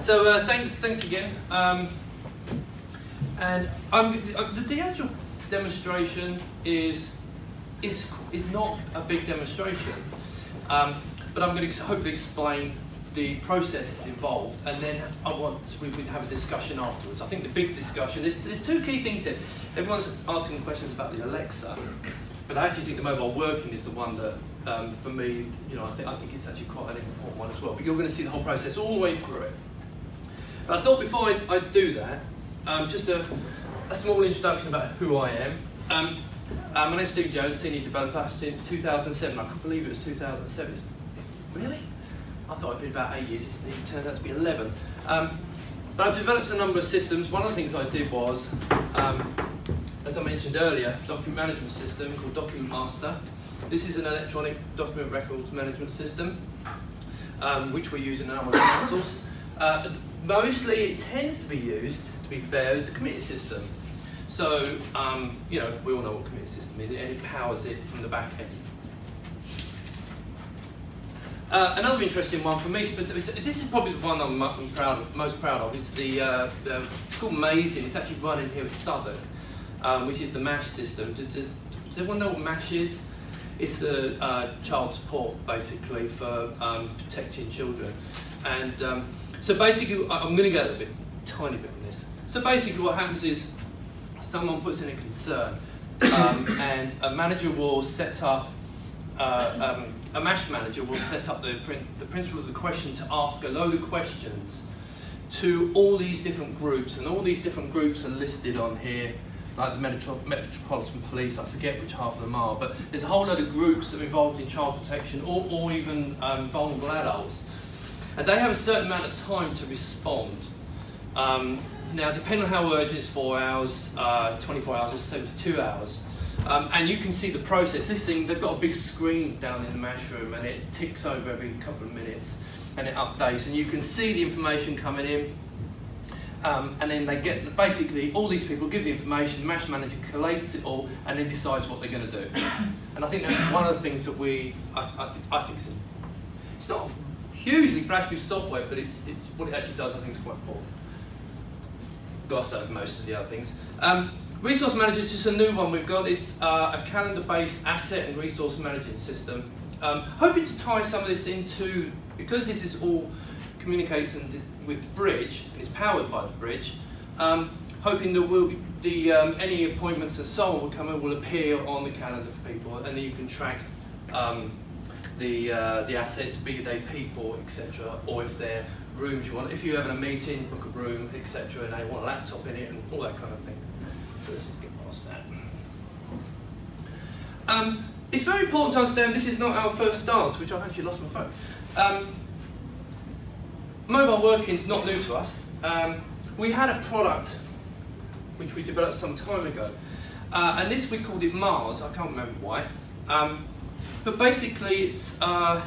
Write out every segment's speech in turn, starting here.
So thanks again. And the actual demonstration is not a big demonstration, but I'm going to hopefully explain the processes involved, and then we'd have a discussion afterwards. I think the big discussion, there's two key things here. Everyone's asking questions about the Alexa, but I actually think the mobile working is the one that, for me, I think it's actually quite an important one as well. But you're going to see the whole process all the way through it. But I thought before I do that, just a small introduction about who I am. My name's Steve Jones, Senior Developer since 2007. I couldn't believe it was 2007. Really? I thought it'd been about 8 years. It turned out to be 11. But I've developed a number of systems. One of the things I did was, as I mentioned earlier, document management system called Document Master. This is an electronic document records management system, which we use in a number of councils. Mostly it tends to be used, to be fair, as a committee system. So, we all know what a committee system is, and it powers it from the back end. Another interesting one for me specifically, this is probably the one I'm most proud of, is it's called Mazing. It's actually running here at Southwark, which is the MASH system. Does everyone know what MASH is? It's the child support, basically, for protecting children. And so basically, I'm going to go a tiny bit on this. So basically what happens is, someone puts in a concern, and a manager will set up, a MASH manager will set up the principle of the question to ask a load of questions to all these different groups, and all these different groups are listed on here, like the Metropolitan Police. I forget which half of them are, but there's a whole load of groups that are involved in child protection, or even vulnerable adults. And they have a certain amount of time to respond. Now, depending on how urgent, it's 4 hours, 24 hours, or 72 hours. And you can see the process. This thing, they've got a big screen down in the MASH room, and it ticks over every couple of minutes, and it updates. And you can see the information coming in. And then they get, basically, all these people give the information, the MASH manager collates it all, and then decides what they're going to do. And I think that's one of the things that I think it's not hugely flash piece of software, but it's what it actually does, I think, is quite important. Gloss over most of the other things. Resource Manager is just a new one we've got. It's a calendar-based asset and resource managing system. Hoping to tie some of this into, because this is all communication with the Bridge, and it's powered by the Bridge, hoping that any appointments and so on will come in, will appear on the calendar for people, and then you can track the assets, be they people, etc., or if they're rooms you want. If you're having a meeting, book a room, etc., and they want a laptop in it and all that kind of thing. So let's just get past that. It's very important to understand this is not our first dance, which I've actually lost my phone. Mobile working is not new to us. We had a product which we developed some time ago, and this we called it Mars. I can't remember why. But basically, it's a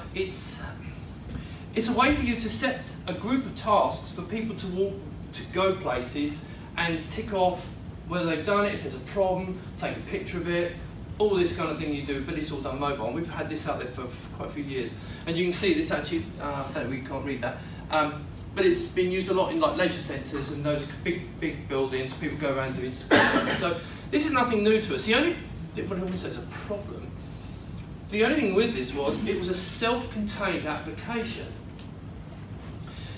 way for you to set a group of tasks for people to walk, to go places, and tick off whether they've done it, if there's a problem, take a picture of it, all this kind of thing you do, but it's all done mobile. And we've had this out there for quite a few years. And you can see this actually, we can't read that, but it's been used a lot in like leisure centres and those big buildings. People go around doing inspections. So this is nothing new to us. The only, what I would say is a problem, the only thing with this was it was a self-contained application.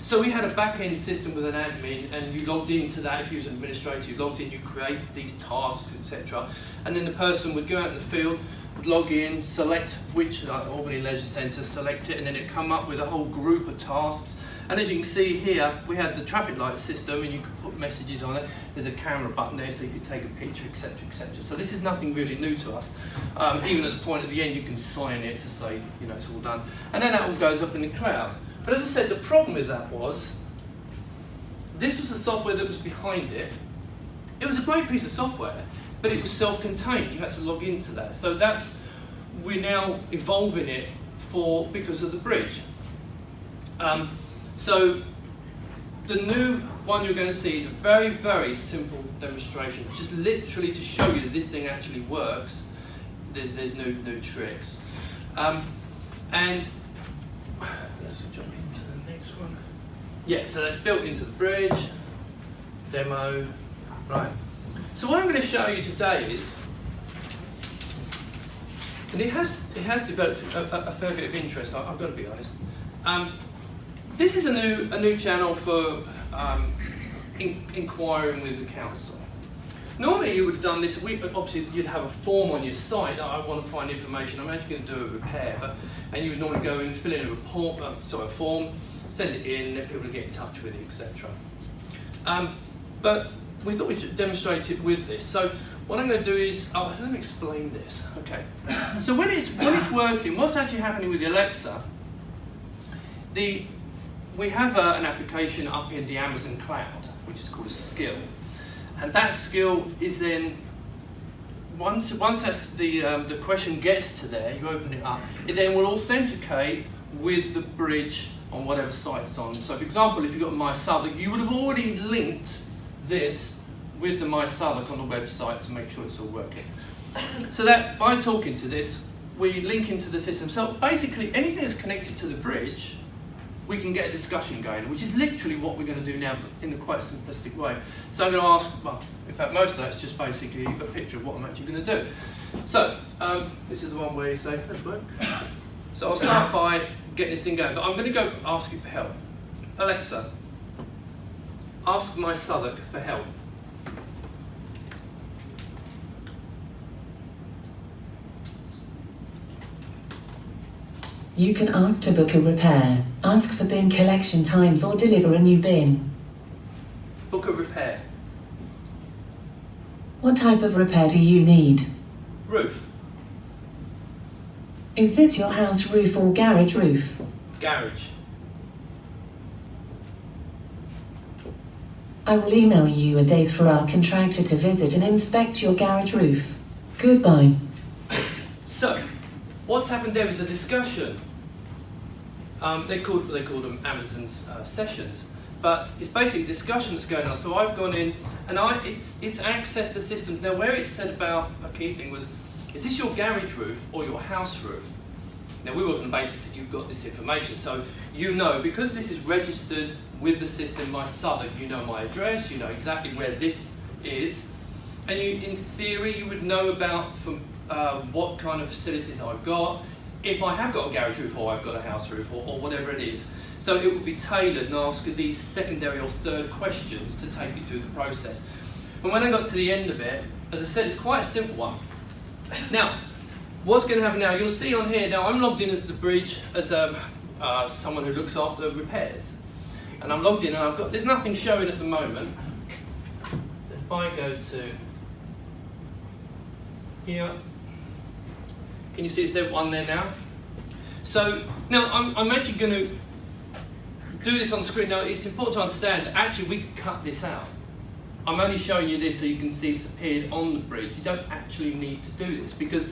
So we had a back-end system with an admin, and you logged into that. If you was an administrator, you logged in, you created these tasks, etc. And then the person would go out in the field, would log in, select which, like Albany Leisure Centre, select it, and then it'd come up with a whole group of tasks. And as you can see here, we had the traffic light system, and you could put messages on it. There's a camera button there, so you could take a picture, etc., etc. So this is nothing really new to us. Even at the point at the end, you can sign it to say, it's all done. And then that all goes up in the cloud. But as I said, the problem with that was, this was the software that was behind it. It was a great piece of software, but it was self-contained. You had to log into that. So we're now evolving it because of the Bridge. So the new one you're going to see is a very, very simple demonstration, just literally to show you that this thing actually works. There's no tricks. And let's jump into the next one. Yeah, so that's built into the bridge, demo, right. So what I'm going to show you today is, and it has developed a fair bit of interest, I've got to be honest. This is a new channel for inquiring with the council. Normally you would have done this, obviously you'd have a form on your site, I want to find information, I'm actually going to do a repair, and you would normally go and fill in a form, send it in, then people would get in touch with you, etc. But we thought we should demonstrate it with this. So what I'm going to do is, let me explain this. Okay. So when it's working, what's actually happening with the Alexa? We have an application up in the Amazon cloud, which is called a skill. And that skill is then, once that's the question gets to there, you open it up, it then will authenticate with the bridge on whatever site it's on. So for example, if you've got My Southwark, you would have already linked this with the My Southwark on the website to make sure it's all working. So that by talking to this, we link into the system. So basically anything that's connected to the bridge, we can get a discussion going, which is literally what we're going to do now in a quite simplistic way. So I'm going to ask, well, in fact most of that's just basically a picture of what I'm actually going to do. So this is the one where you say, let's work. So I'll start by getting this thing going, but I'm going to go ask it for help. Alexa, ask My Southwark for help. You can ask to book a repair, ask for bin collection times or deliver a new bin. Book a repair. What type of repair do you need? Roof. Is this your house roof or garage roof? Garage. I will email you a date for our contractor to visit and inspect your garage roof. Goodbye. So, what's happened there is a discussion. They call them Amazon's sessions, but it's basically a discussion that's going on. So I've gone in and it's accessed the system. Now where it said about, a key thing was, is this your garage roof or your house roof? Now we work on the basis that you've got this information, so you know, because this is registered with the system, My Southwark, you know my address, you know exactly where this is, and you, in theory, you would know about from what kind of facilities I've got, if I have got a garage roof or I've got a house roof or whatever it is. So it would be tailored and ask these secondary or third questions to take you through the process. And when I got to the end of it, as I said, it's quite a simple one. Now, what's going to happen now, you'll see on here, now I'm logged in as the bridge, as someone who looks after repairs. And I'm logged in and there's nothing showing at the moment. So if I go to here, can you see is there one there now? So now I'm actually going to do this on the screen. Now it's important to understand that actually we could cut this out. I'm only showing you this so you can see it's appeared on the bridge. You don't actually need to do this because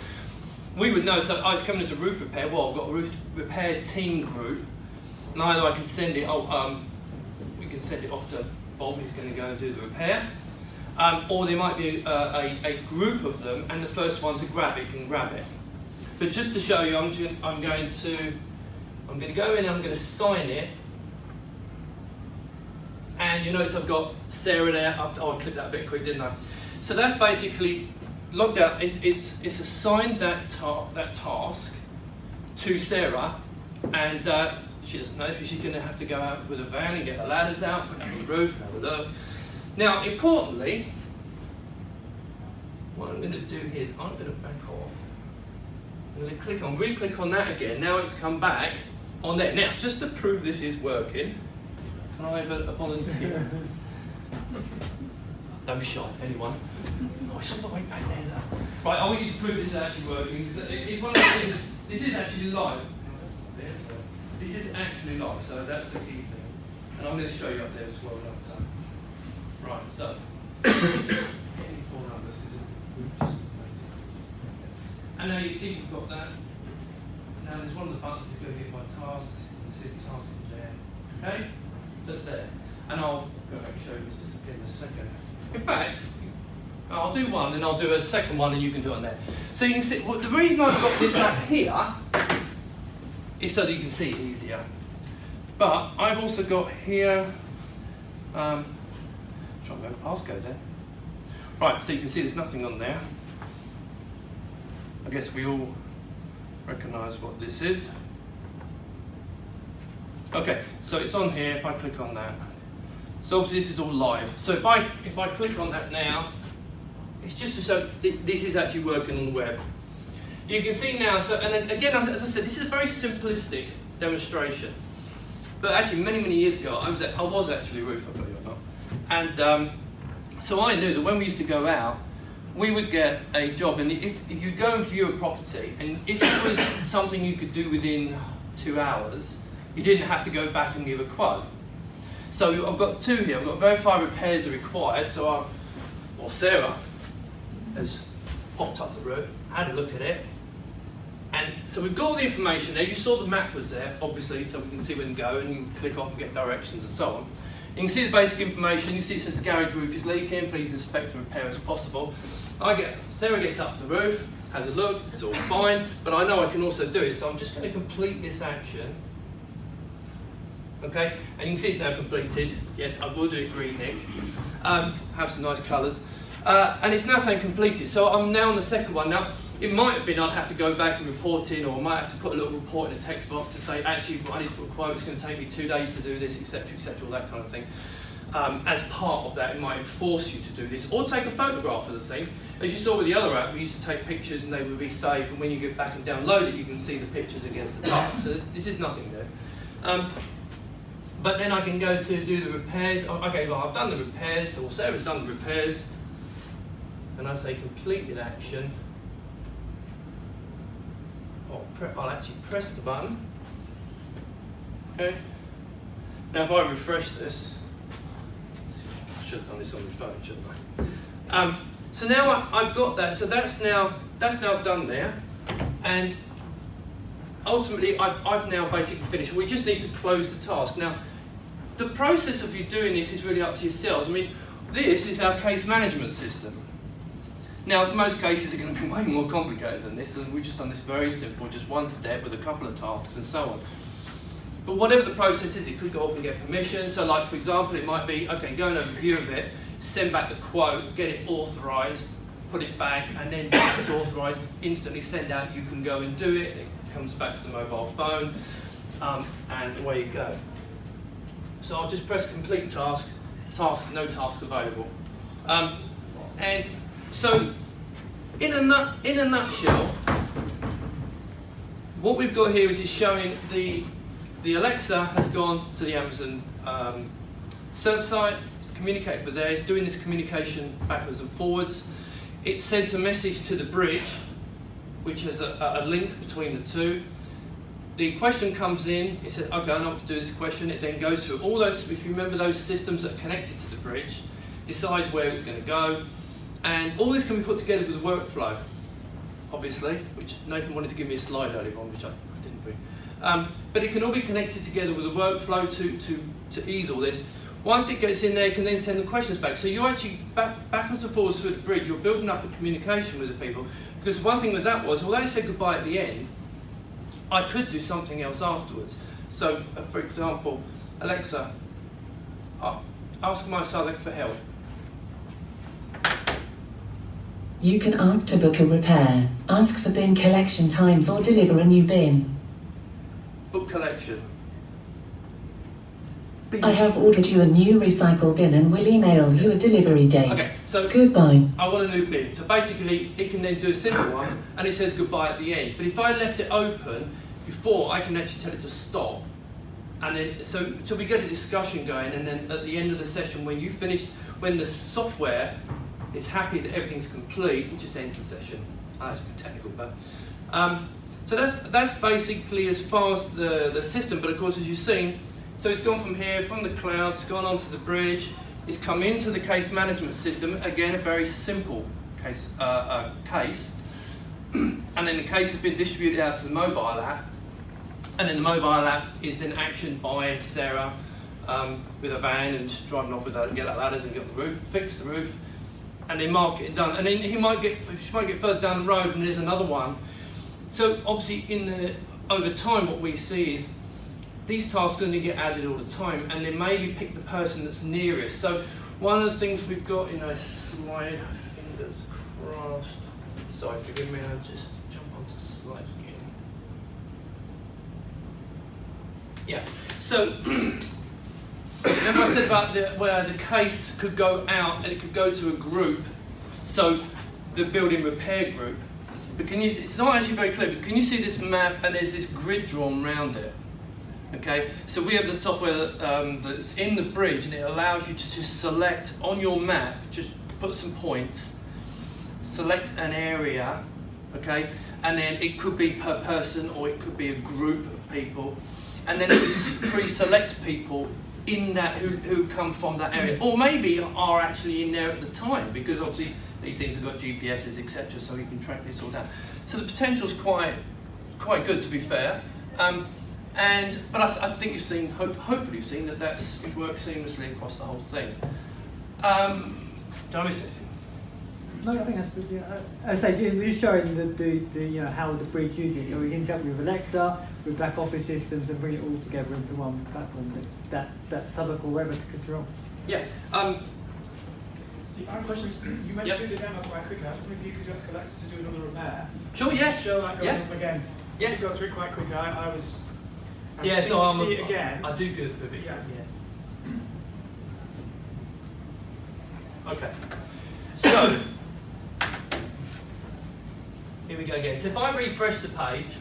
we would know, so I was coming as a roof repair, well I've got a roof repair team group, and either I can send it, we can send it off to Bob, who's going to go and do the repair, or there might be a group of them and the first one to grab it can grab it. But just to show you, I'm going to go in and I'm going to sign it, and you notice I've got Sarah there. I clicked that a bit quick, didn't I? So that's basically logged out. It's assigned that task to Sarah, and she doesn't know, but she's going to have to go out with a van and get the ladders out, put them on the roof, and have a look. Now, importantly, what I'm going to do here is I'm going to back off. I'm going to re-click on that again. Now it's come back on there. Now, just to prove this is working, can I have a volunteer? Don't be shy, anyone. Oh, it's all the way back there. Right, I want you to prove this is actually working, because it's one of the things, this is actually live. This is actually live, so that's the key thing. And I'm going to show you up there as well. Right, so, getting 4 numbers, and now you see you've got that. Now there's one of the buttons that's going to get my tasks. You see the task in there. Okay? So it's there. And I'll go back and show you this again in a second. In fact, I'll do one and I'll do a second one and you can do it on there. So you can see, well, the reason I've got this up here is so that you can see it easier. But I've also got here, trying to remember passcode there. Right, so you can see there's nothing on there. I guess we all recognise what this is. Okay, so it's on here. If I click on that, so obviously this is all live. So if I click on that now, it's just to show this is actually working on the web. You can see now. So, and again, as I said, this is a very simplistic demonstration. But actually, many years ago, I was actually a roofer, believe it or not. And so I knew that when we used to go out, we would get a job, and if you go and view a property, and if it was something you could do within 2 hours, you didn't have to go back and give a quote. So I've got two here. I've got verify repairs are required. So Sarah has popped up the route, had a look at it, and so we've got all the information there. You saw the map was there, obviously, so we can see where to go, and you can click off and get directions and so on. You can see the basic information. You see it says the garage roof is leaking. Please inspect and repair as possible. Sarah gets up the roof, has a look. It's all fine, but I know I can also do it. So I'm just going to complete this action. Okay, and you can see it's now completed. Yes, I will do it green, Nick. Have some nice colours. And it's now saying completed. So I'm now on the second one. Now, it might have been I'd have to go back and report in, or I might have to put a little report in a text box to say, actually, I need to put a quote, it's going to take me 2 days to do this, etc., all that kind of thing. As part of that, it might enforce you to do this, or take a photograph of the thing. As you saw with the other app, we used to take pictures and they would be saved, and when you get back and download it, you can see the pictures against the top. So this is nothing new. But then I can go to do the repairs. Okay, well, I've done the repairs, or Sarah's done the repairs, and I say completed action. I'll actually press the button. Okay. Now, if I refresh this, I should have done this on my phone, shouldn't I? So now I've got that. So that's now done there, and ultimately I've now basically finished. We just need to close the task. Now, the process of you doing this is really up to yourselves. I mean, this is our case management system. Now, most cases are going to be way more complicated than this, and we've just done this very simple, just one step with a couple of tasks and so on. But whatever the process is, it could go off and get permission. So like, for example, it might be, okay, go and have a review of it, send back the quote, get it authorised, put it back, and then once it's authorised, instantly send out, you can go and do it. It comes back to the mobile phone, and away you go. So I'll just press complete task, no tasks available. And so, in a nutshell, what we've got here is it's showing the Alexa has gone to the Amazon server site, it's communicated with there, it's doing this communication backwards and forwards. It sent a message to the bridge, which has a link between the two. The question comes in, it says, okay, I know what to do with this question. It then goes through all those, if you remember those systems that are connected to the bridge, decides where it's going to go. And all this can be put together with a workflow, obviously, which Nathan wanted to give me a slide earlier on, which I didn't bring. But it can all be connected together with a workflow to ease all this. Once it gets in there, you can then send the questions back. So you're actually backwards and forwards through the bridge, you're building up a communication with the people. Because one thing with that was, although they said goodbye at the end, I could do something else afterwards. So, for example, Alexa, ask my Southwark for help. You can ask to book a repair, ask for bin collection times, or deliver a new bin. Book collection. Bin. I have ordered you a new recycle bin and will email you a delivery date. Okay, so goodbye. I want a new bin. So basically, it can then do a simple one, and it says goodbye at the end. But if I left it open before, I can actually tell it to stop. And then, so we get a discussion going, and then at the end of the session, when you finish, when the software is happy that everything's complete, it just ends the session. That's a bit technical, but so that's basically as far as the system. But of course, as you've seen, so it's gone from here, from the cloud, it's gone onto the bridge, it's come into the case management system. Again, a very simple case, and then the case has been distributed out to the mobile app, and then the mobile app is then actioned by Sarah with a van and driving off with that and get that ladders and get the roof, fix the roof, and then mark it and done. And then she might get further down the road and there's another one. So obviously over time what we see is these tasks are going to get added all the time, and then maybe pick the person that's nearest. So one of the things we've got in a slide, fingers crossed, sorry, forgive me, I'll just jump onto slides again. Yeah, so remember I said about where the case could go out and it could go to a group, so the building repair group. But can you see, it's not actually very clear, but can you see this map and there's this grid drawn around it? Okay, so we have the software that's in the bridge, and it allows you to just select on your map, just put some points, select an area, okay, and then it could be per person or it could be a group of people, and then it would pre-select people in that who come from that area, or maybe are actually in there at the time, because obviously these things have got GPSs, etc., so you can track this all down. So the potential's quite good, to be fair. But I think you've seen, hopefully you've seen that it works seamlessly across the whole thing. Did I miss anything? No, I think that's good. Yeah. As I say, we're just showing the how the bridge uses it. So we can interact with Alexa, with back office systems, and bring it all together into one platform that Southwark or wherever to control. Yeah. Steve, I have a question. You went through the demo quite quickly. I was wondering if you could just collect us to do another repair. Sure. Yeah. Show that going up again. Yeah. You go through it quite quickly. I was. Yeah. So see it again. I do good for it. Yeah. Okay. So here we go again. So if I refresh the page,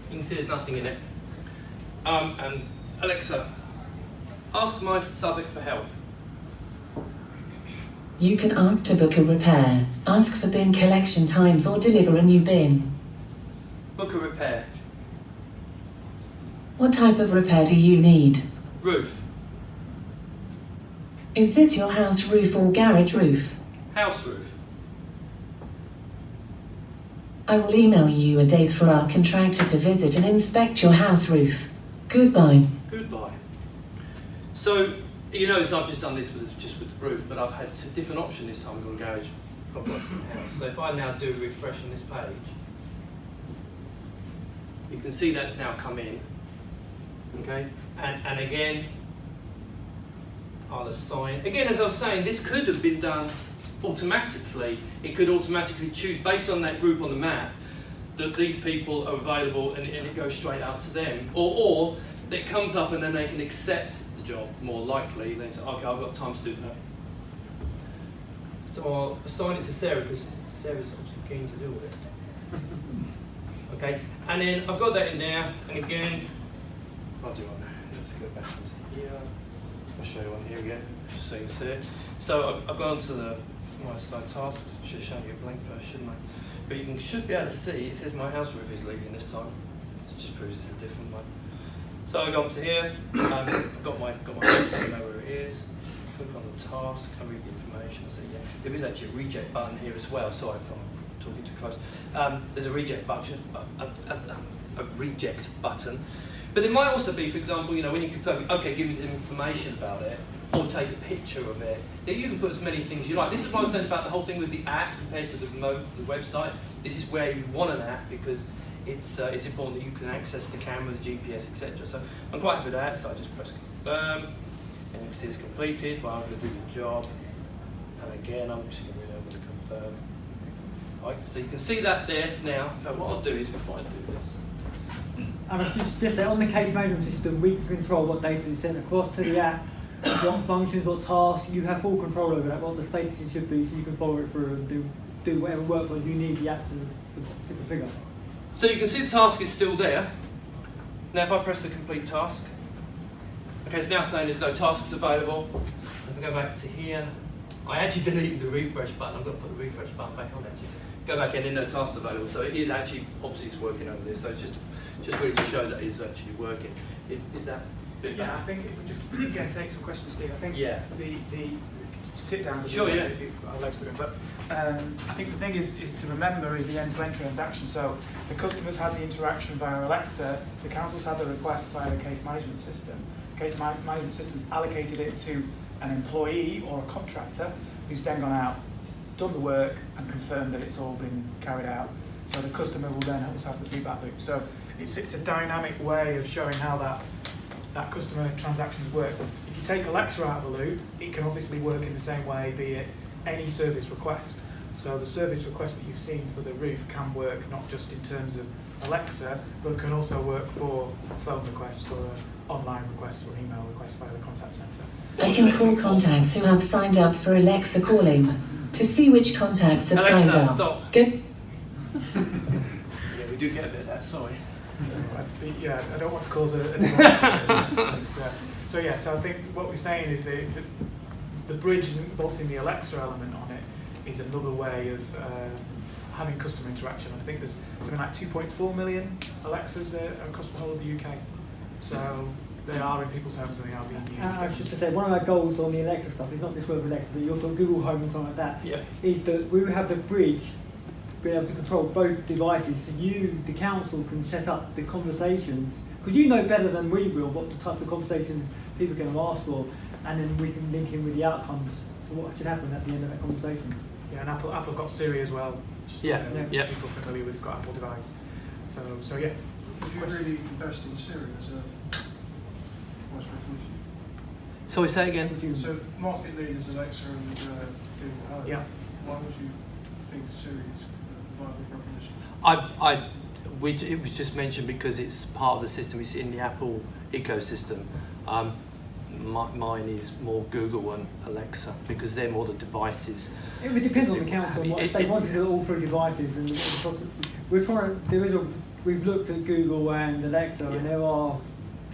you can see there's nothing in it. And Alexa, ask my Southwark for help. You can ask to book a repair, ask for bin collection times, or deliver a new bin. Book a repair. What type of repair do you need? Roof. Is this your house roof or garage roof? House roof. I will email you a date for our contractor to visit and inspect your house roof. Goodbye. Goodbye. So, you notice I've just done this just with the roof, but I've had a different option this time with the garage. I've got some house. So if I now do refresh on this page, you can see that's now come in. Okay, and again, I'll assign. Again, as I was saying, this could have been done automatically. It could automatically choose based on that group on the map that these people are available, and it goes straight out to them. Or it comes up and then they can accept the job more likely. They say, okay, I've got time to do that. So I'll assign it to Sarah because Sarah's obviously keen to do this. Okay, and then I've got that in there, and again, I'll do one. Let's go back into here. I'll show you one here again, just so you can see it. So I've gone to my side tasks. I should have shown you a blank first, shouldn't I? But you should be able to see, it says my house roof is leaking this time. It just proves it's a different one. So I go up to here, I've got my house, I know where it is. Click on the task, I read the information, I say yeah. There is actually a reject button here as well, sorry if I'm talking too close. There's a reject button, But it might also be, for example, when you confirm, okay, give me some information about it, or take a picture of it. Then you can put as many things you like. This is what I was saying about the whole thing with the app compared to the website. This is where you want an app because it's important that you can access the cameras, GPS, etc. So I'm quite happy with that. So I just press confirm, and you can see it's completed. Well, I'm going to do the job, and again, I'm just going to confirm. Right, so you can see that there now. So what I'll do is before I do this. And I just say on the case management system, we can control what data is sent across to the app, what functions, what tasks. You have full control over that, what the status should be, so you can follow it through and do whatever workflow you need the app to configure. So you can see the task is still there. Now if I press the complete task, okay, it's now saying there's no tasks available. If I go back to here, I actually deleted the refresh button. I'm going to put the refresh button back on actually. Go back in, no tasks available. So it is actually, obviously it's working over there. So it's just really to show that it's actually working. Is that a bit better? I think if we just again take some questions, Steve. I think the if you sit down. Sure, yeah. I'll let you do it. But I think the thing is to remember is the end-to-end transaction. So the customers had the interaction via Alexa. The councils had the request via the case management system. The case management system's allocated it to an employee or a contractor who's then gone out, done the work, and confirmed that it's all been carried out. So the customer will then also have the feedback loop. So it's a dynamic way of showing how that that customer transactions work. If you take Alexa out of the loop, it can obviously work in the same way, be it any service request. So the service request that you've seen for the roof can work not just in terms of Alexa, but can also work for a phone request or an online request or an email request via the contact centre. I can call contacts who have signed up for Alexa calling. To see which contacts have signed Alexa, up. stop. Go. Yeah, we do get a bit of that, sorry. I don't want to cause a divorce. So I think what we're saying is the bridge built in the Alexa element on it is another way of having customer interaction. I think there's something like 2.4 million Alexas across the whole of the UK. So they are in people's homes and they are being used. I was just to say, one of our goals on the Alexa stuff is not just with Alexa, but also Google Home and something like that. Yeah. Is that we would have the bridge be able to control both devices, so you, the council, can set up the conversations, because you know better than we will what the type of conversations people are going to ask for, and then we can link in with the outcomes. So what should happen at the end of that conversation? Yeah, and Apple's got Siri as well. Just, Yeah, yeah. People familiar with got Apple device. So yeah. Would you really invest in Siri as a voice recognition? Sorry, say again. So market leaders Alexa and Google Home. Yeah. Why would you think Siri is a viable proposition? It was just mentioned because it's part of the system. It's in the Apple ecosystem. Mine is more Google and Alexa because they're more the devices. It would depend on the council. If they want to do it all through devices, and we're trying. We've looked at Google and Alexa, and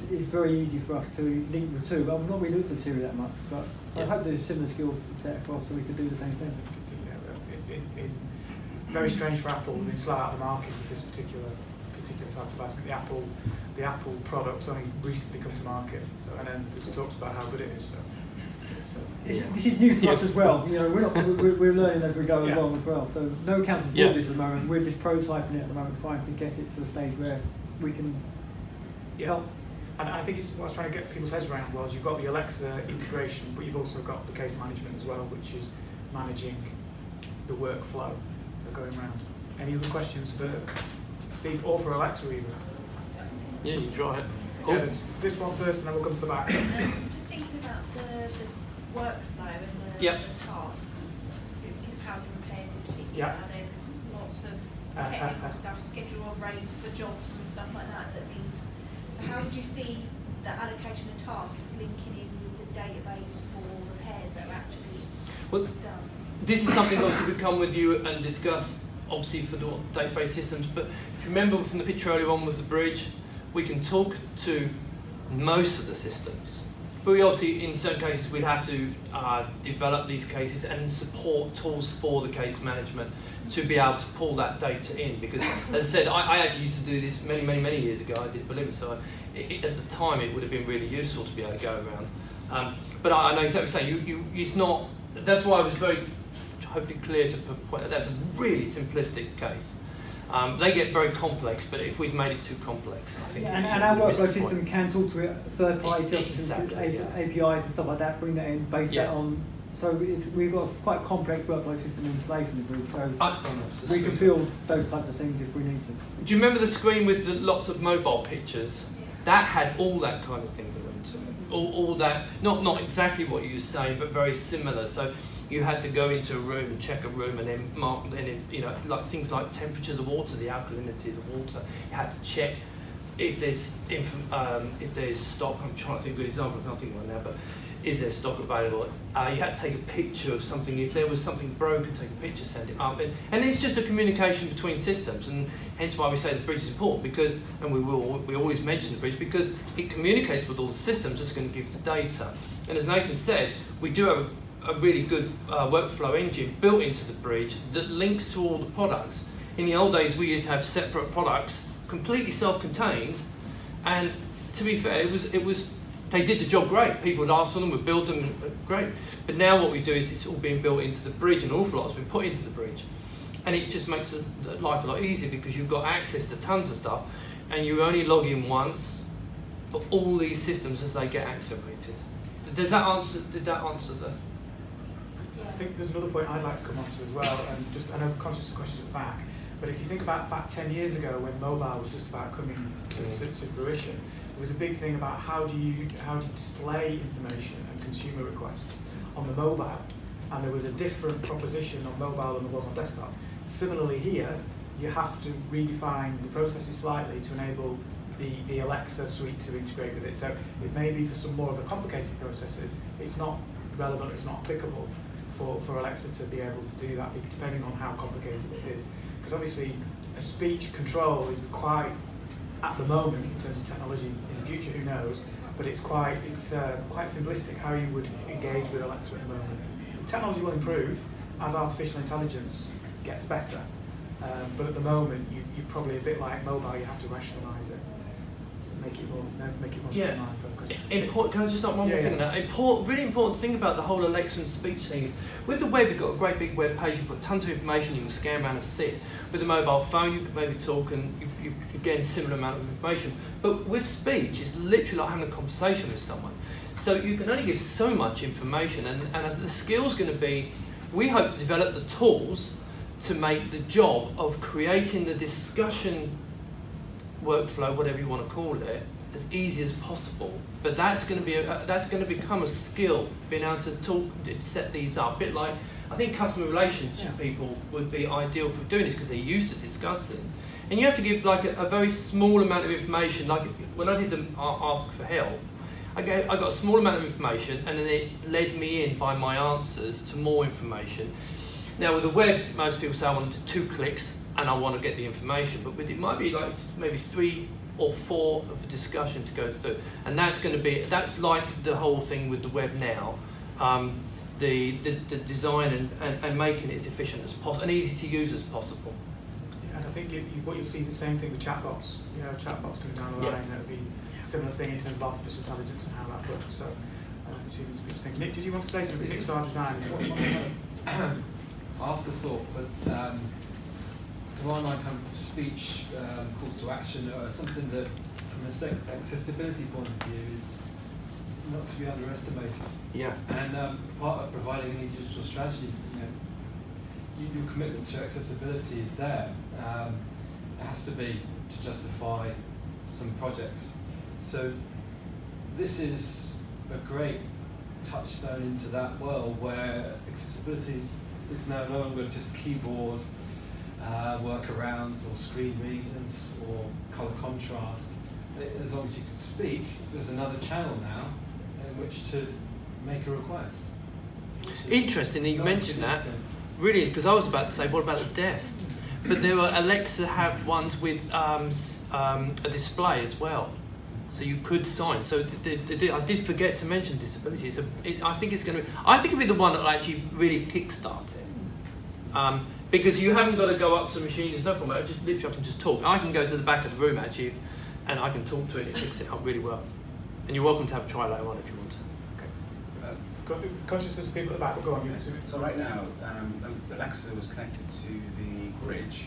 it's very easy for us to link the two. But I've not really looked at Siri that much, but I hope there's similar skills set across so we could do the same thing. Very strange for Apple. They've been slow out of the market with this particular type of device. I think the Apple product's only recently come to market. So and then there's talks about how good it is. This is new for us as well. You know, we're learning as we go Yeah. along as well. So no council's doing this at the moment. We're just prototyping it at the moment, trying to get it to a stage where we can help. And I think what I was trying to get people's heads around was you've got the Alexa integration, but you've also got the case management as well, which is managing the workflow going around. Any other questions for Steve or for Alexa even? Yeah, you try it. Yeah, there's this one first and then we'll come to the back. Just thinking about the workflow and the tasks, thinking of housing repairs in particular, Yeah. there's lots of technical stuff, schedule of rates for jobs and stuff like that needs. So how would you see the allocation of tasks linking in with the database for repairs that are actually done? This is something obviously we come with you and discuss obviously for the database systems, but if you remember from the picture earlier on with the bridge, we can talk to most of the systems. But we obviously, in certain cases, we'd have to develop these cases and support tools for the case management to be able to pull that data in. Because, as I said, I actually used to do this many years ago. I did Berlin, so at the time it would have been really useful to be able to go around. But I know exactly what you're saying. It's not. That's why I was very hopefully clear to point that that's a really simplistic case. They get very complex, but if we've made it too complex, I think. And our workflow system can talk to third-party systems, APIs and stuff like that, bring that in, base that on. So we've got quite a complex workflow system in place in the group, so we can build those types of things if we need to. Do you remember the screen with the lots of mobile pictures? That had all that kind of thing built into it. All that, not exactly what you were saying, but very similar. So you had to go into a room and check a room and then mark, and if, like things like temperatures of water, the alkalinity of the water. You had to check if there's stock. I'm trying to think of a good example. I can't think of one now, but is there stock available? You had to take a picture of something. If there was something broken, take a picture, send it up. And it's just a communication between systems, and hence why we say the bridge is important, because, and we always mention the bridge, because it communicates with all the systems that's going to give the data. And as Nathan said, we do have a really good workflow engine built into the bridge that links to all the products. In the old days, we used to have separate products, completely self-contained, and to be fair, it was they did the job great. People would ask for them, we'd build them, great. But now what we do is it's all being built into the bridge, and an awful lot has been put into the bridge. And it just makes life a lot easier because you've got access to tons of stuff, and you only log in once for all these systems as they get activated. Did that answer the... I think there's another point I'd like to come on to as well, and I know I'm conscious of questions at the back, but if you think about back 10 years ago when mobile was just about coming to fruition, there was a big thing about how do you display information and consumer requests on the mobile, and there was a different proposition on mobile than there was on desktop. Similarly here, you have to redefine the processes slightly to enable the Alexa suite to integrate with it. So it may be for some more of the complicated processes, it's not relevant, it's not applicable for Alexa to be able to do that, depending on how complicated it is. Because obviously, a speech control is quite, at the moment, in terms of technology, in the future, who knows, but it's quite simplistic how you would engage with Alexa at the moment. Technology will improve as artificial intelligence gets better, but at the moment, you're probably a bit like mobile, you have to rationalise it. Make it more streamlined for customers. Can I just start one more thing on that? Really important thing about the whole Alexa and speech thing is, with the web, you've got a great big web page, you've got tons of information, you can scan around and see it. With the mobile phone, you can maybe talk and you get a similar amount of information. But with speech, it's literally like having a conversation with someone. So you can only give so much information, and as the skill's going to be, we hope to develop the tools to make the job of creating the discussion workflow, whatever you want to call it, as easy as possible. But that's going to be that's going to become a skill, being able to talk, set these up. A bit like, I think customer relationship people would be ideal for doing this because they're used to discussing. And you have to give like a very small amount of information. Like when I did the ask for help, I got a small amount of information, and then it led me in by my answers to more information. Now with the web, most people say I want 2 clicks and I want to get the information, but it might be like maybe 3 or 4 of a discussion to go through, and that's like the whole thing with the web now, the design and making it as efficient as possible and easy to use as possible. And I think what you'll see is the same thing with chatbots. You know, chatbots coming down the line, that would be a similar thing in terms of artificial intelligence and how that works. So, you see the speech thing. Nick, did you want to say something? Nick's our designer. Afterthought, but the online kind of speech calls to action are something that, from an accessibility point of view, is not to be underestimated. Yeah. And part of providing any digital strategy, your commitment to accessibility is there. It has to be to justify some projects. So this is a great touchstone into that world where accessibility is no longer just keyboard workarounds or screen readers or colour contrast. As long as you can speak, there's another channel now in which to make a request. Interestingly, you mentioned that. Really, because I was about to say, what about the deaf? But there were Alexa have ones with a display as well, so you could sign. So I did forget to mention disability. So I think it's going to be. I think it'll be the one that will actually really kickstart it, because you haven't got to go up to the machine. There's no problem. I just literally I can just talk. I can go to the back of the room actually, and I can talk to it. It picks it up really well. And you're welcome to have a try later on if you want to. Conscious of people at the back, we'll go on. So right now, Alexa was connected to the bridge,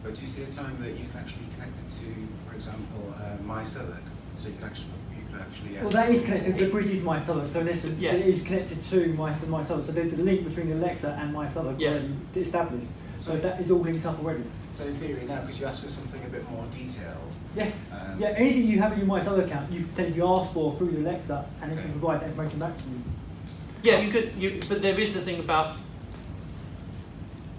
but do you see a time that you can actually connect it to, for example, MySouthwark? So you can actually. Well, that is connected. The bridge is MySouthwark, so in essence, Yeah. it is connected to MySouthwark. So there's a link between Alexa and MySouthwark already established. So that is all linked up already. So in theory now, could you ask for something a bit more detailed? Yes. Yeah. Anything you have in your MySouthwark account, you can potentially ask for through the Alexa, and it can provide that information back to you. Yeah, you could. But there is the thing about.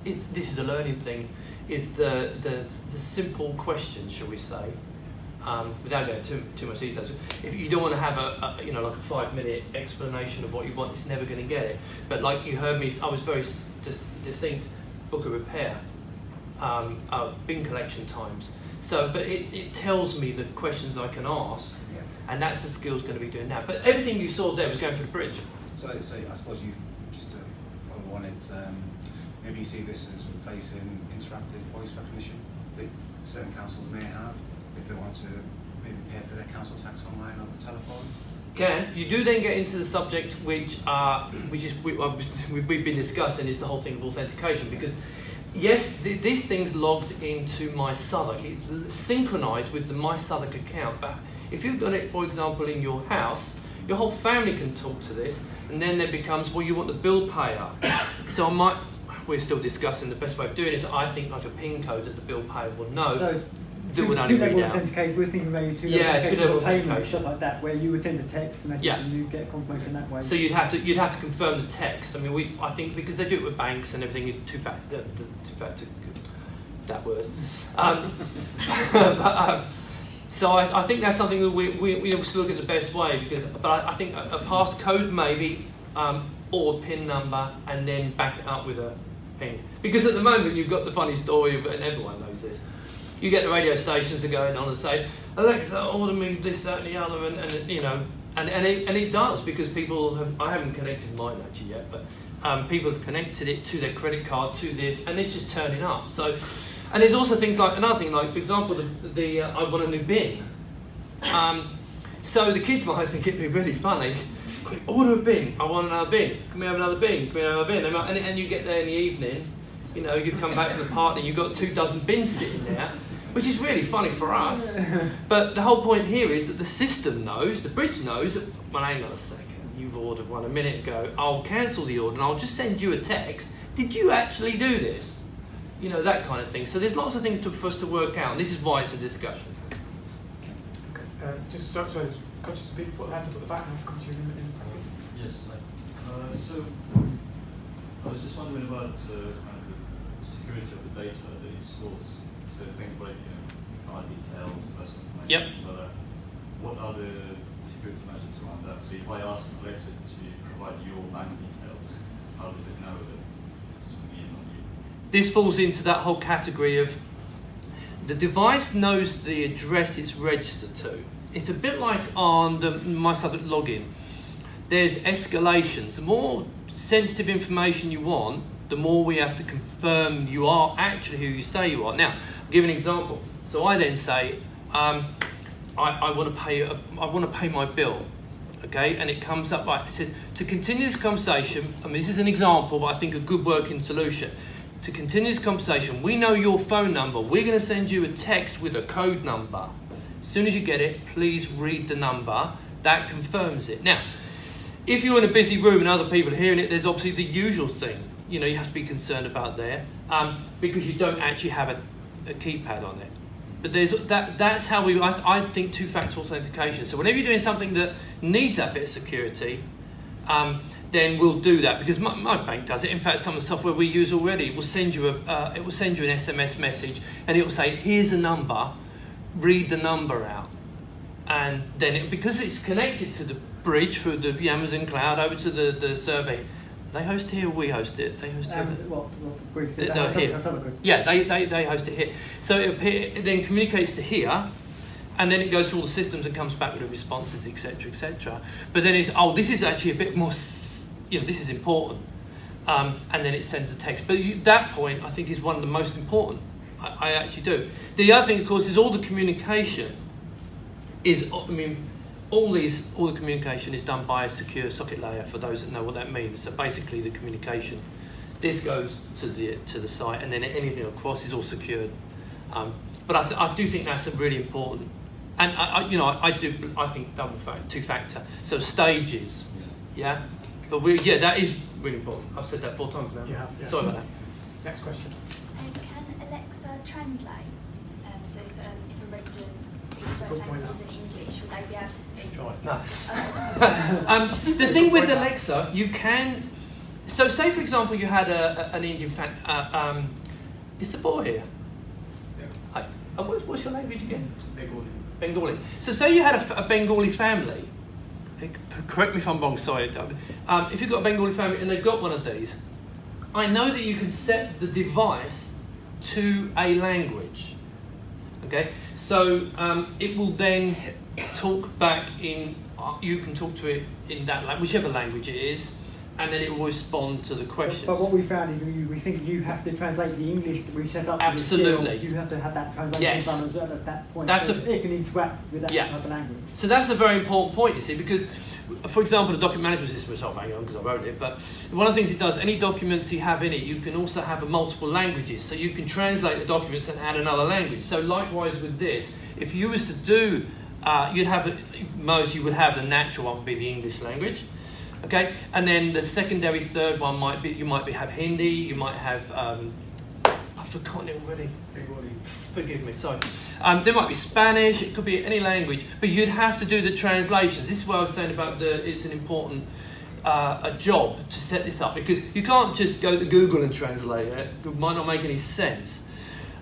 This is a learning thing. Is the simple question, shall we say? Without going too much detail. If you don't want to have a like a 5-minute explanation of what you want, it's never going to get it. But like you heard me, I was very distinct. Book a repair, bin collection times. So, but it tells me the questions I can ask, and that's the skills going to be doing now. But everything you saw there was going for the bridge. So I suppose you just to follow on it. Maybe you see this as replacing interactive voice recognition that certain councils may have if they want to maybe pay for their council tax online or the telephone. You do then get into the subject which is we've been discussing is the whole thing of authentication, because yes, this thing's logged into MySouthwark. It's synchronized with the MySouthwark account, but if you've got it, for example, in your house, your whole family can talk to this, and then there becomes, well, you want the bill payer. So we're still discussing the best way of doing it. So I think like a PIN code that the bill payer will know. So that would only read two-level out. authentication, we're thinking maybe Yeah, two-level payment, authentication. stuff like that, where you would send a text message Yeah. and you get confirmation that way. So you'd have to confirm the text. I mean, I think because they do it with banks and everything, two-factor, that word. So I think that's something that we have to look at the best way, but I think a passcode maybe, or a PIN number, and then back it up with a PIN. Because at the moment you've got the funny story of, and everyone knows this, you get the radio stations are going on and say, Alexa, order me this, that, and the other, and you know, and it does, because people have, I haven't connected mine actually yet, but people have connected it to their credit card, to this, and it's just turning up. So, and there's also things like, another thing, like for example, I want a new bin. So the kids might think it'd be really funny. Quick, order a bin. I want another bin. Can we have another bin? Can we have another bin? And you get there in the evening, you know, you've come back from the party, you've got 24 bins sitting there, which is really funny for us. But the whole point here is that the system knows, the bridge knows, that, well, hang on a second, you've ordered one a minute ago, I'll cancel the order and I'll just send you a text. Did you actually do this? You know, that kind of thing. So there's lots of things for us to work out, and this is why it's a discussion. Okay. Just sorry, conscious of people put their hand up at the back, and I'll come to you in a second. Yes, so I was just wondering about kind of the security of the data that it stores. So things like card details, personal information, Yep. things like that. What are the security measures around that? So if I ask Alexa to provide your bank details, how does it know that it's me and not you? This falls into that whole category of the device knows the address it's registered to. It's a bit like on the My Subject login. There's escalations. The more sensitive information you want, the more we have to confirm you are actually who you say you are. Now, I'll give an example. So I then say, I want to pay my bill, okay? And it comes up like, it says, to continue this conversation, I mean, this is an example, but I think a good working solution. To continue this conversation, we know your phone number. We're going to send you a text with a code number. As soon as you get it, please read the number. That confirms it. Now, if you're in a busy room and other people are hearing it, there's obviously the usual thing. You know, you have to be concerned about there, because you don't actually have a keypad on it. But that's how I think two-factor authentication. So whenever you're doing something that needs that bit of security, then we'll do that, because my bank does it. In fact, some of the software we use already will send you an SMS message, and it will say, "Here's a number, read the number out," and then because it's connected to the bridge through the Amazon cloud over to the survey. They host here, we host it. They host here. Here. Yeah, they host it here. So it then communicates to here, and then it goes through all the systems and comes back with the responses, etc., etc. But then it's, this is actually a bit more, this is important, and then it sends a text. But that point, I think, is one of the most important. I actually do. The other thing, of course, is all the communication is, all the communication is done by a secure socket layer, for those that know what that means. So basically the communication, this goes to the site, and then anything across is all secured. But I do think that's a really important, and I think two-factor. So stages, yeah. But that is really important. I've said that 4 times now. You have, yeah. Sorry about that. Next question. Can Alexa translate? So if a resident whose first language is in English, would they be able to speak? No. The thing with Alexa, you can. So, say for example, you had an Indian is the boy here? Yeah. Hi. What's your language again? Bengali. Bengali. So, say you had a Bengali family. Correct me if I'm wrong. Sorry, Doug. If you've got a Bengali family and they've got one of these, I know that you can set the device to a language. Okay. So it will then talk back in, you can talk to it in that language, whichever language it is, and then it will respond to the questions. But what we found is we think you have to translate the English that we set up. Absolutely. You have to have that translation done as well at that point. That's so it can interact with that type of language. So that's a very important point, you see, because, for example, the document management system, which I'll bang on because I wrote it, but one of the things it does, any documents you have in it, you can also have multiple languages, so you can translate the documents and add another language. So likewise with this, if you was to do, you would have the natural one would be the English language, okay, and then the secondary third one might be, have Hindi, you might have, I forgotten it already. Everybody. Forgive me, sorry. There might be Spanish, it could be any language, but you'd have to do the translations. This is what I was saying about it's an important a job to set this up, because you can't just go to Google and translate it. It might not make any sense.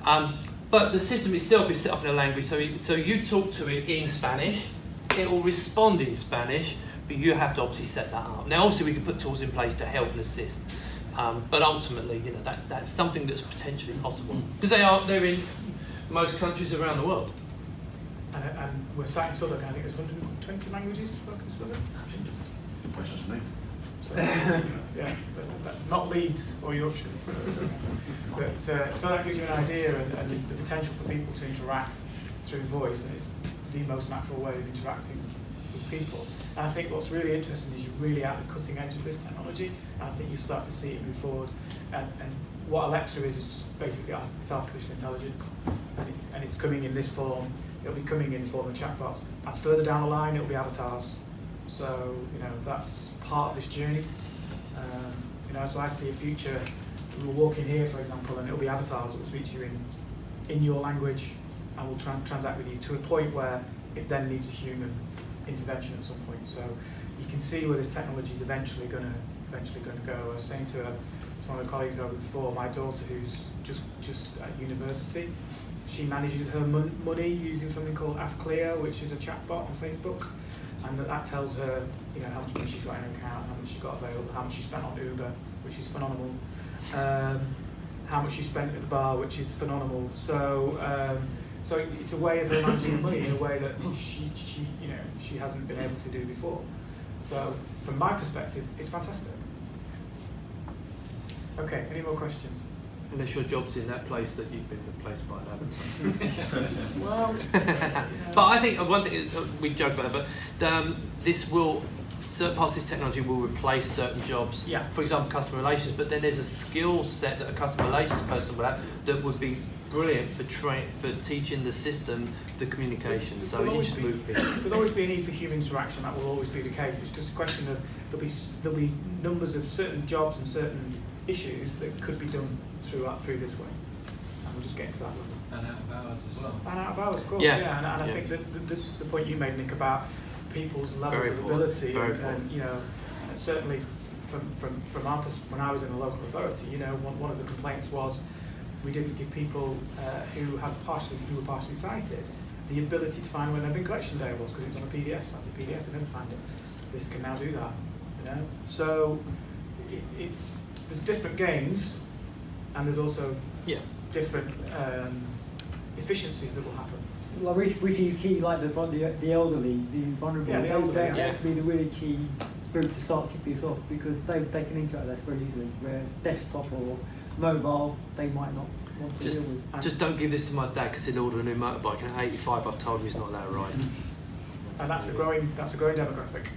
But the system itself is set up in a language, so you talk to it in Spanish, it will respond in Spanish, but you have to obviously set that up. Now, obviously, we can put tools in place to help and assist, but ultimately, that's something that's potentially possible, because they're in most countries around the world. And we're sat in Southwark, I think there's 120 languages spoken in Southwark. Questions for me? So, yeah, but not Leeds or Yorkshire. So that gives you an idea and the potential for people to interact through voice, and it's the most natural way of interacting with people. And I think what's really interesting is you're really at the cutting edge of this technology, and I think you start to see it move forward. And what Alexa is just basically it's artificial intelligence, and it's coming in this form. It'll be coming in the form of chatbots. And further down the line, it'll be avatars. So, that's part of this journey. So I see a future, we'll walk in here, for example, and it'll be avatars that will speak to you in your language and will transact with you to a point where it then needs a human intervention at some point. So you can see where this technology is eventually going to go. I was saying to one of the colleagues over before, my daughter who's just at university, she manages her money using something called Ask Cleo, which is a chatbot on Facebook. And that tells her, how much money she's got in her account, how much she got available, how much she spent on Uber, which is phenomenal, how much she spent at the bar, which is phenomenal. So it's a way of her managing money in a way that she hasn't been able to do before. So from my perspective, it's fantastic. Okay, any more questions? Unless your job's in that place that you've been replaced by an avatar. Well, but I think one thing, we joked about it, but this will, certain parts of this technology will replace certain jobs. Yeah. For example, customer relations, but then there's a skill set that a customer relations person would have that would be brilliant for teaching the system the communication. So you just move people. There'll always be a need for human interaction. That will always be the case. It's just a question of there'll be numbers of certain jobs and certain issues that could be done through this way, and we'll just get into that level. And out of hours as well. And out of hours, of course, Yeah. yeah. And I think that the point you made, Nick, about people's levels Very of important. ability, Very and certainly from our perspective, when I was in a local authority, one of the complaints was we didn't give people who were partially sighted the ability to find when their bin collection day was, because it was on a PDF. So that's a PDF, they never find it. This can now do that, So there's different gains, and there's also different efficiencies that will happen. Well, we see key like the elderly, the vulnerable. Yeah, the elderly, they yeah. have to be the really key group to start kicking this off, because they can interact with us very easily. Whereas desktop or mobile, they might not want to deal with. Just don't give this to my dad because he'll order a new motorbike, and at 85 I've told him he's not allowed to ride. And that's a growing demographic.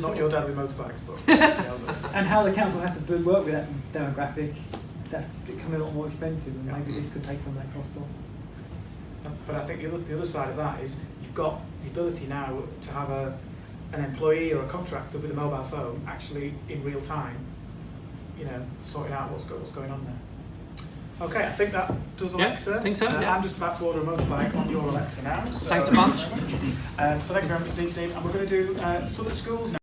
Not your dad with motorbikes, but the elderly. And how the council has to work with that demographic, that's becoming a lot more expensive, and maybe this could take some of that cost off. But I think the other side of that is you've got the ability now to have an employee or a contractor with a mobile phone actually in real time, sorting out what's going on there. Okay, I think that does Alexa. I think so, yeah. I'm just about to order a motorbike on your Alexa now. So Thanks a bunch. So thank you very much indeed, Steve. And we're going to do Southwark Schools now.